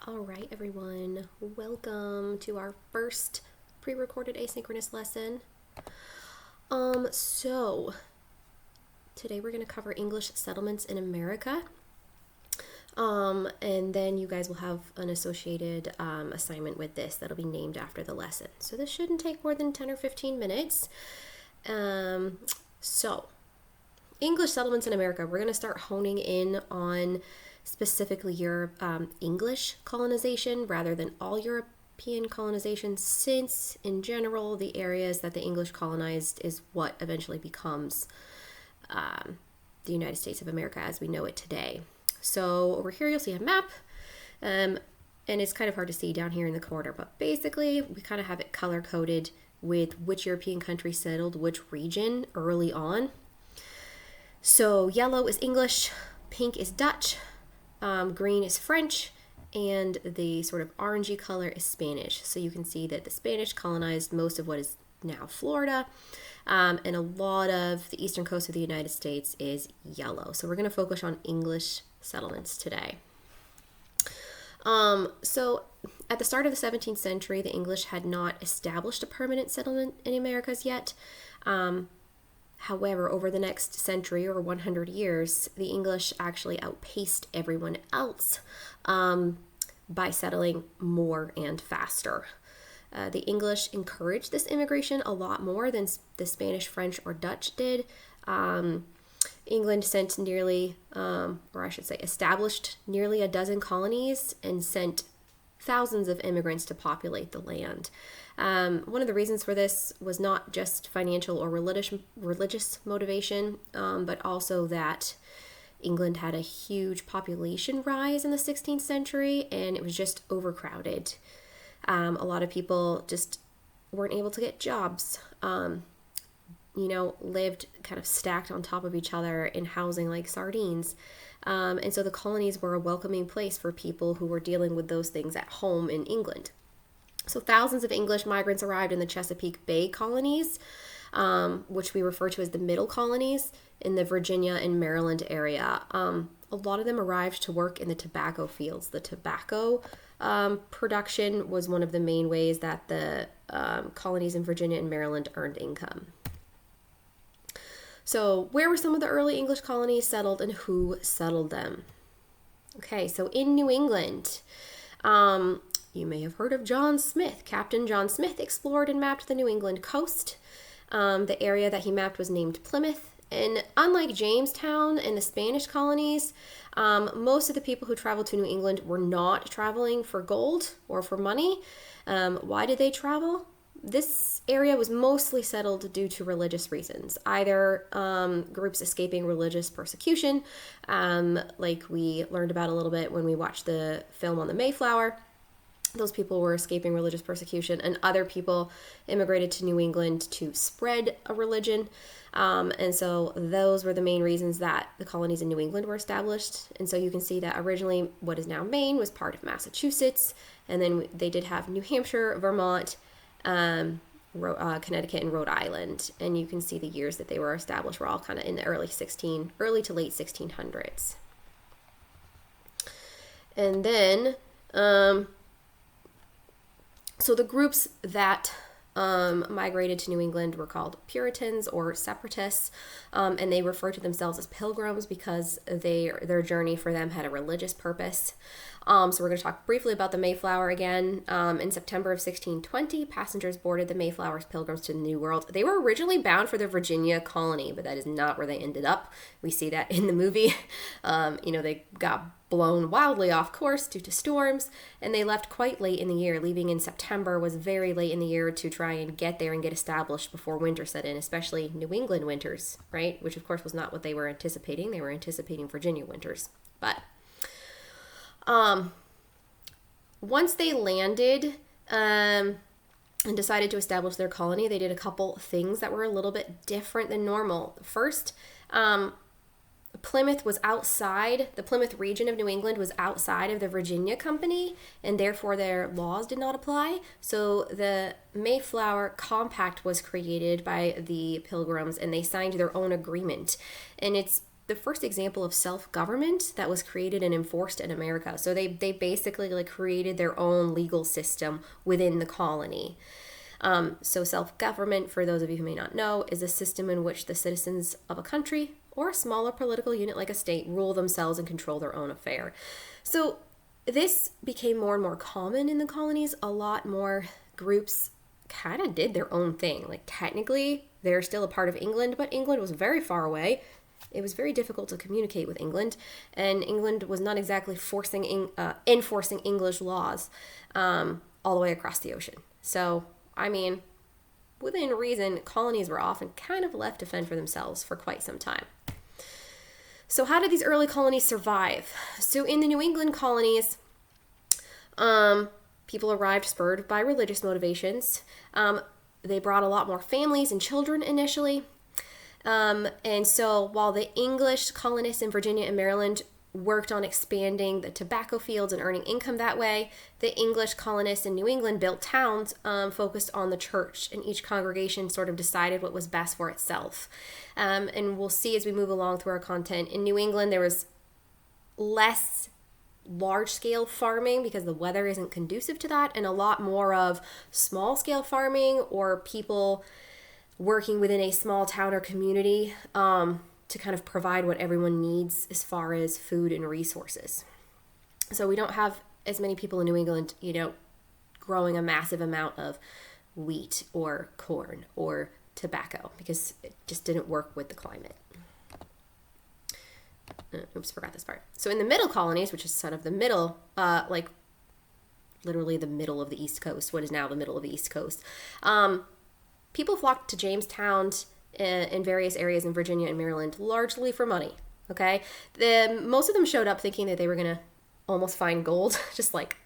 All right, everyone, welcome to our first pre-recorded asynchronous lesson. So today we're going to cover English settlements in America. And then you guys will have an associated assignment with this that'll be named after the lesson. So this shouldn't take more than 10 or 15 minutes. So English settlements in America, we're going to start honing in on specifically English colonization rather than all European colonization, since in general the areas that the English colonized is what eventually becomes the United States of America as we know it today. So over here you'll see a map, and it's kind of hard to see down here in the corner, but basically we kind of have it color coded with which European country settled which region early on. So yellow is English, pink is Dutch, green is French, and the sort of orangey color is Spanish. So you can see that the Spanish colonized most of what is now Florida, and a lot of the eastern coast of the United States is yellow. So we're going to focus on English settlements today. So at the start of the 17th century, the English had not established a permanent settlement in the Americas yet. However, over the next century or 100 years, the English actually outpaced everyone else by settling more and faster. The English encouraged this immigration a lot more than the Spanish, French, or Dutch did. England sent established nearly a dozen colonies and sent thousands of immigrants to populate the land. One of the reasons for this was not just financial or religious motivation, but also that England had a huge population rise in the 16th century and it was just overcrowded. A lot of people just weren't able to get jobs, lived kind of stacked on top of each other in housing like sardines. And so the colonies were a welcoming place for people who were dealing with those things at home in England. So thousands of English migrants arrived in the Chesapeake Bay colonies, which we refer to as the middle colonies in the Virginia and Maryland area. A lot of them arrived to work in the tobacco fields. The tobacco production was one of the main ways that the colonies in Virginia and Maryland earned income. So where were some of the early English colonies settled and who settled them? Okay, so in New England, you may have heard of John Smith. Captain John Smith explored and mapped the New England coast. The area that he mapped was named Plymouth. And unlike Jamestown and the Spanish colonies, most of the people who traveled to New England were not traveling for gold or for money. Why did they travel? This area was mostly settled due to religious reasons, either groups escaping religious persecution, like we learned about a little bit when we watched the film on the Mayflower. Those people were escaping religious persecution, and other people immigrated to New England to spread a religion. And so those were the main reasons that the colonies in New England were established. And so you can see that originally what is now Maine was part of Massachusetts, and then they did have New Hampshire, Vermont, Connecticut, and Rhode Island. And you can see the years that they were established were all kind of in the early to late 1600s. And then so the groups that migrated to New England were called Puritans or Separatists, and they referred to themselves as pilgrims because their journey for them had a religious purpose. So we're going to talk briefly about the Mayflower again. In September of 1620, passengers boarded the Mayflower's pilgrims to the New World. They were originally bound for the Virginia colony, but that is not where they ended up. We see that in the movie. They got blown wildly off course due to storms, and they left quite late in the year. Leaving in September was very late in the year to try and get there and get established before winter set in, especially New England winters, right? Which of course was not what they were anticipating. They were anticipating Virginia winters. But once they landed and decided to establish their colony, they did a couple things that were a little bit different than normal. First, Plymouth was outside, the Plymouth region of New England was outside of the Virginia Company, and therefore their laws did not apply. So the Mayflower Compact was created by the Pilgrims, and they signed their own agreement. And it's the first example of self-government that was created and enforced in America. So they basically like created their own legal system within the colony. So self-government, for those of you who may not know, is a system in which the citizens of a country or a smaller political unit like a state rule themselves and control their own affair. So this became more and more common in the colonies. A lot more groups kind of did their own thing. Like technically, they're still a part of England, but England was very far away. It was very difficult to communicate with England, and England was not exactly enforcing English laws all the way across the ocean. So, I mean, within reason, colonies were often kind of left to fend for themselves for quite some time. So how did these early colonies survive? So in the New England colonies, people arrived spurred by religious motivations. They brought a lot more families and children initially. And so while the English colonists in Virginia and Maryland worked on expanding the tobacco fields and earning income that way, the English colonists in New England built towns focused on the church, and each congregation sort of decided what was best for itself. And we'll see as we move along through our content. In New England, there was less large-scale farming because the weather isn't conducive to that, and a lot more of small-scale farming or people working within a small town or community to kind of provide what everyone needs as far as food and resources. So we don't have as many people in New England, growing a massive amount of wheat or corn or tobacco because it just didn't work with the climate. Forgot this part. So in the middle colonies, which is sort of the middle, literally the middle of the East Coast, what is now the middle of the East Coast, people flocked to Jamestown and various areas in Virginia and Maryland largely for money, okay? Most of them showed up thinking that they were going to almost find gold, just like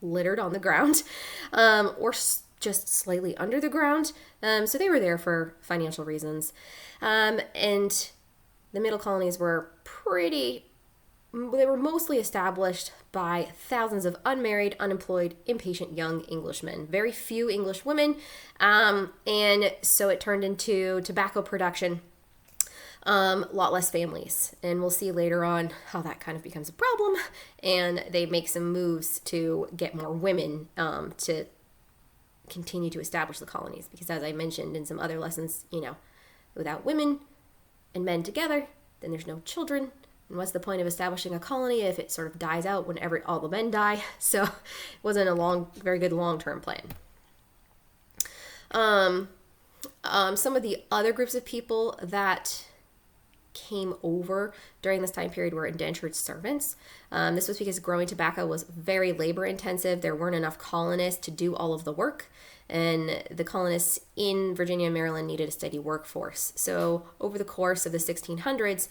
littered on the ground, or just slightly under the ground. So they were there for financial reasons. And the middle colonies were mostly established by thousands of unmarried, unemployed, impatient young Englishmen. Very few English women, and so it turned into tobacco production, a lot less families. And we'll see later on how that kind of becomes a problem, and they make some moves to get more women to continue to establish the colonies. Because as I mentioned in some other lessons, without women and men together, then there's no children. And what's the point of establishing a colony if it sort of dies out whenever all the men die? So it wasn't a very good long-term plan. Some of the other groups of people that came over during this time period were indentured servants. This was because growing tobacco was very labor intensive. There weren't enough colonists to do all of the work, and the colonists in Virginia and Maryland needed a steady workforce. So over the course of the 1600s,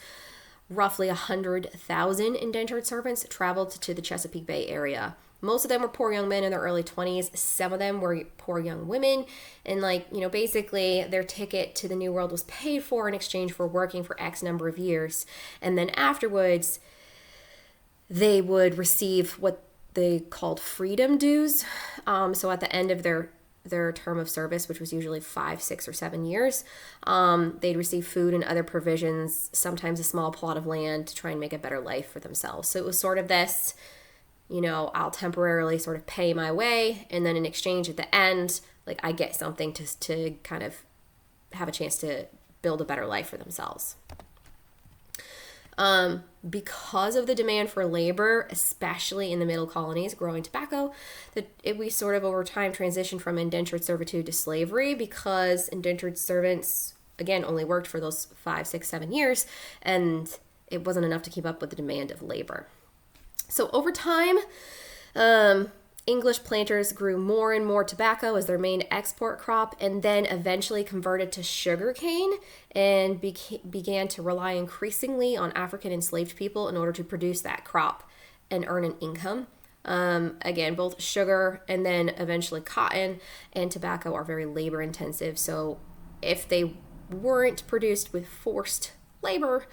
roughly 100,000 indentured servants traveled to the Chesapeake Bay area. Most of them were poor young men in their early 20s. Some of them were poor young women. And basically their ticket to the New World was paid for in exchange for working for X number of years. And then afterwards, they would receive what they called freedom dues. So at the end of their term of service, which was usually 5, 6, or 7 years, they'd receive food and other provisions, sometimes a small plot of land to try and make a better life for themselves. So it was sort of this, I'll temporarily sort of pay my way, and then in exchange at the end, I get something to kind of have a chance to build a better life for themselves. Because of the demand for labor, especially in the middle colonies growing tobacco, we sort of over time transitioned from indentured servitude to slavery, because indentured servants, again, only worked for those 5, 6, 7 years, and it wasn't enough to keep up with the demand of labor. So over time, English planters grew more and more tobacco as their main export crop, and then eventually converted to sugarcane and began to rely increasingly on African enslaved people in order to produce that crop and earn an income. Again, both sugar and then eventually cotton and tobacco are very labor intensive. So if they weren't produced with forced labor,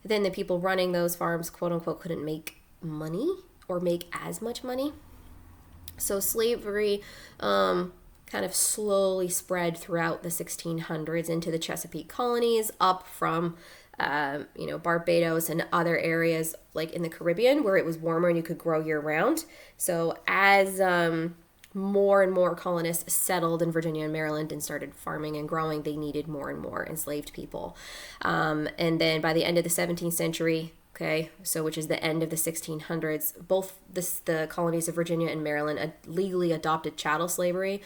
then the people running those farms, quote unquote, couldn't make money or make as much money. So slavery kind of slowly spread throughout the 1600s into the Chesapeake colonies, up from Barbados and other areas like in the Caribbean where it was warmer and you could grow year round. So as more and more colonists settled in Virginia and Maryland and started farming and growing, they needed more and more enslaved people. And then by the end of the 17th century, okay, so which is the end of the 1600s, both the colonies of Virginia and Maryland legally adopted chattel slavery,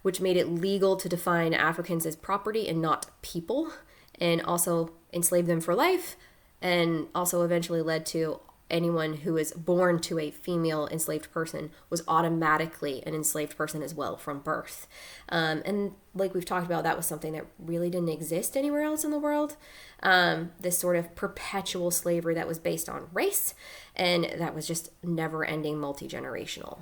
which made it legal to define Africans as property and not people, and also enslave them for life, and also eventually led to anyone who was born to a female enslaved person was automatically an enslaved person as well from birth. And like we've talked about, that was something that really didn't exist anywhere else in the world. This sort of perpetual slavery that was based on race, and that was just never-ending, multi-generational.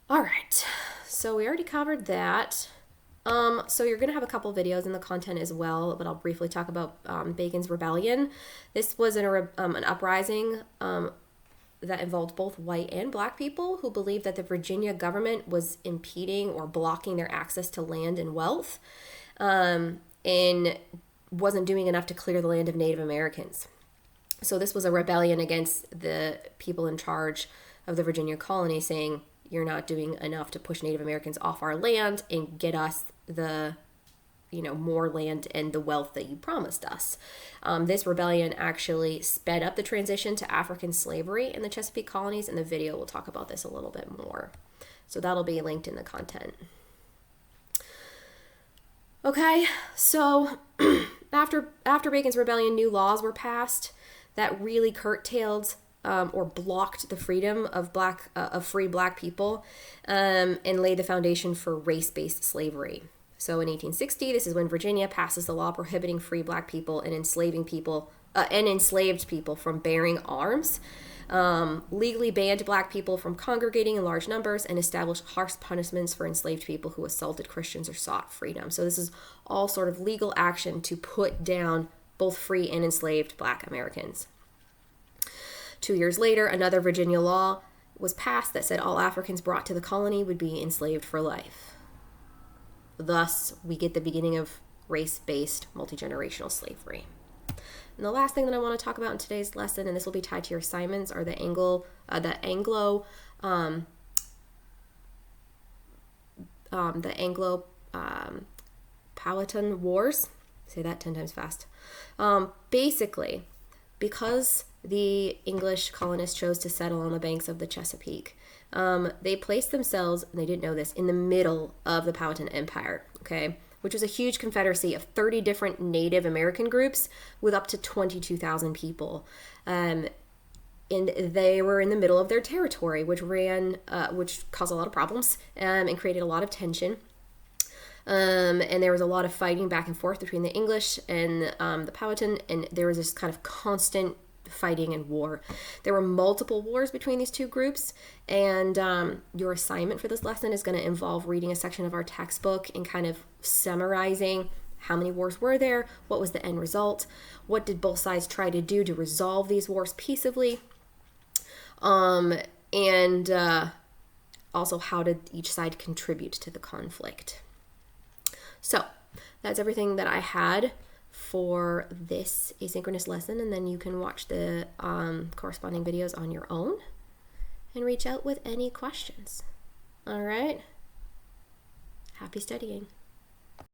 All right, so we already covered that. So you're going to have a couple videos in the content as well, but I'll briefly talk about Bacon's Rebellion. This was an uprising that involved both white and black people who believed that the Virginia government was impeding or blocking their access to land and wealth, and wasn't doing enough to clear the land of Native Americans. So this was a rebellion against the people in charge of the Virginia colony, saying, you're not doing enough to push Native Americans off our land and get us the, more land and the wealth that you promised us. This rebellion actually sped up the transition to African slavery in the Chesapeake colonies, and the video will talk about this a little bit more. So that'll be linked in the content. Okay, so after Bacon's Rebellion, new laws were passed that really curtailed or blocked the freedom of free black people, and laid the foundation for race-based slavery. So in 1860, this is when Virginia passes the law prohibiting free black people and enslaved people from bearing arms, legally banned black people from congregating in large numbers, and established harsh punishments for enslaved people who assaulted Christians or sought freedom. So this is all sort of legal action to put down both free and enslaved black Americans. 2 years later, another Virginia law was passed that said all Africans brought to the colony would be enslaved for life. Thus, we get the beginning of race-based multi-generational slavery. And the last thing that I want to talk about in today's lesson, and this will be tied to your assignments, are the Anglo Powhatan Wars. Say that 10 times fast. Basically, because the English colonists chose to settle on the banks of the Chesapeake, they placed themselves, and they didn't know this, in the middle of the Powhatan Empire, okay, which was a huge confederacy of 30 different Native American groups with up to 22,000 people. And they were in the middle of their territory, which caused a lot of problems and created a lot of tension. And there was a lot of fighting back and forth between the English and the Powhatan, and there was this kind of constant fighting and war. There were multiple wars between these two groups, and your assignment for this lesson is going to involve reading a section of our textbook and kind of summarizing how many wars were there, what was the end result, what did both sides try to do to resolve these wars peaceably, and also how did each side contribute to the conflict. So that's everything that I had for this asynchronous lesson, and then you can watch the corresponding videos on your own and reach out with any questions. All right. Happy studying.